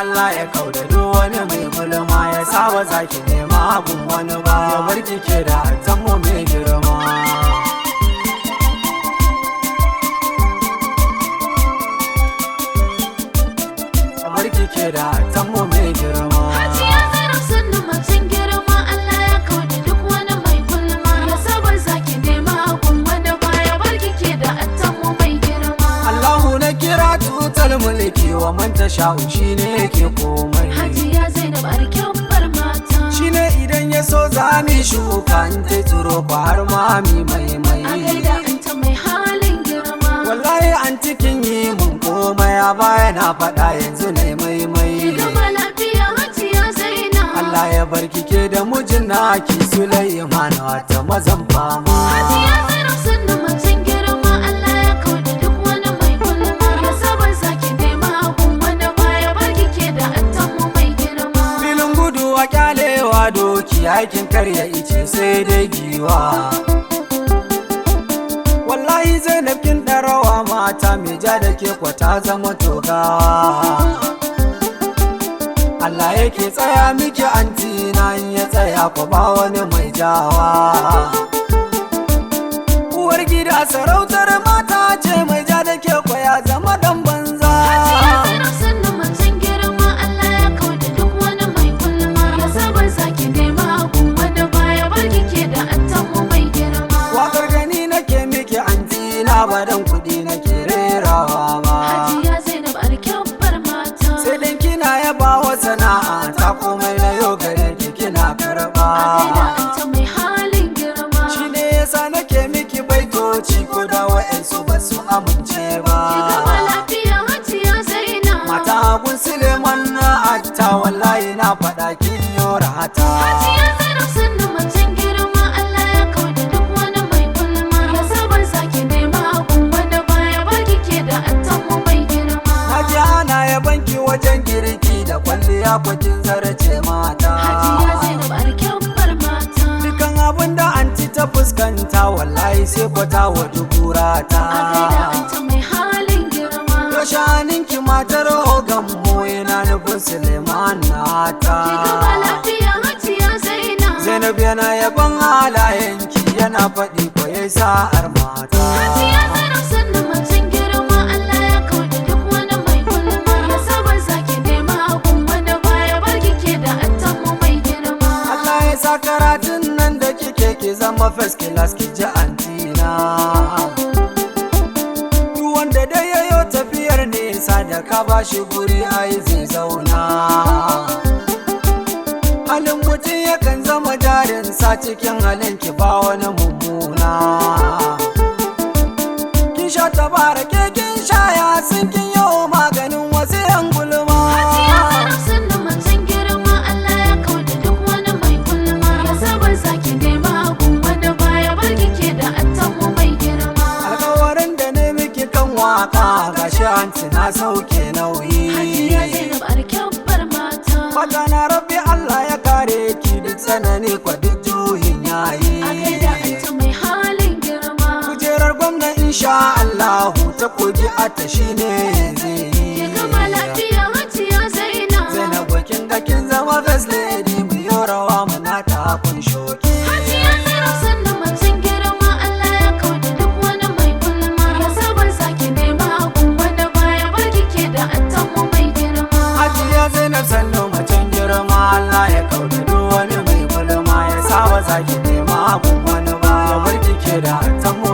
Allah ya kauda duk wani mai gulma ya saba zaki nema abun wani ba ya bar kike da tammo mai girma ya bar kike da tammo mai girma Hajiya Zainab sannu macen girma Allah ya kauda duk wani mai gulma ya saba zaki nema abun wani ba ya bar kike da tammo mai girma Allahu na kira tutar mulki wa man tasha'u shine yake komai Hajiya Zainab alkyabbar mata shine idan ya so zami shuka in ta tsiro ko har mami mai a gaida anta mai halin girma wallahi an cikin yi mun komai a baya na faɗa yanzu ne ki gama lafiya Hajiya Zainab Allah ya bar kike da mijin naki Sulaiman wata mazan fama Hajiya Zainab sannu macen girma Allah ya kauda duk wani mai gulma ya saba zaki nema abun wani ba ya bar kike da tammo mai girma filin gudu a kyalewa doki aikin karya ice sai dai giwa wallahi Zainab kin darawa mata mai ja da ke kwata zama togawa Allah yake tsaya miki antina in ya tsaya ku ba wani mai jawa uwar gida sarautar mata ce mai ja da ke kwaya zama dan banza Hajiya Zainab sannu macen girma Allah ya kauda duk wani mai gulma ya saba zaki nema abun wani ba ya bar kike da tammo mai girma wakar gani nake miki antina ba dan kuɗi nake rerawa ba Hajiya Zainab alkyabbar mata sai dan kina yaba wa sana'a ta komai na yau gare ki kina karba a gaida anta mai halin girma shine yasa nake miki baitoci ko da wa'ansu ba su amince ba ki gama lafiya Hajiya Zainab mata gun Suleiman na atta wallahi na faɗa kin yorata Hajiya Zainab sannu macen girma Allah ya kauda duk wani mai gulma ya saba zaki nema abun wani ba ya bar kike da tammo mai girma Haji ana ya banki wajen girki da kwalliya kwakin zarace mata Hajiya Zainab alkyabbar mata dukan abin da anti ta fuskanta wallahi sai kwata wa dugurata a gaida anta mai halin girma to shaninki matar ogan mu yana nufin Suleiman nata ki gama lafiya Hajiya Zainab Zainab yana yaban halayenki yana faɗi ko yayi sa'ar mata Hajiya Zainab sannu macen girma Allah ya kauda duk wani mai gulma ya saba zaki nema abun wani ba ya bar kike da tammo mai girma Allah ya sa karatun nan da kike ki zama first class ki ji antina duk wanda dai yayo tafiyar nesa da ka bashi guri ai zai zauna halin mutum yakan zama jarinsa cikin halin ki ba wani mummuna kin sha tabara ke kin sha yasin kin yau maganin wasu yan gulma Hajiya Zainab sannu macen girma Allah ya kauda duk wani mai gulma ya saba zaki nema abun wani ba ya bar kike da tammo mai girma alkawarin da ne miki kan waka gashi anti na sauke nauyi Hajiya Zainab alkyabbar mata fata na rabbi Allah ya kare ki duk tsanani kwa duk juhin yayi a gaida anta mai halin girma kujerar gwamna insha Allahu ta kogi ata shine zai ki yi gama lafiya Hajiya Zainab Zainab kin ga kin zama first lady mu yi rawa muna ta kun shoki Hajiya Zainab sannu macen girma Allah ya kauda duk wani mai gulma ya saba zaki nema abun wani ba ya bar kike da tammo mai girma Hajiya Zainab sannu macen girma Allah ya kauda duk wani mai gulma ya saba zaki nema abun wani ba ya bar kike da tammo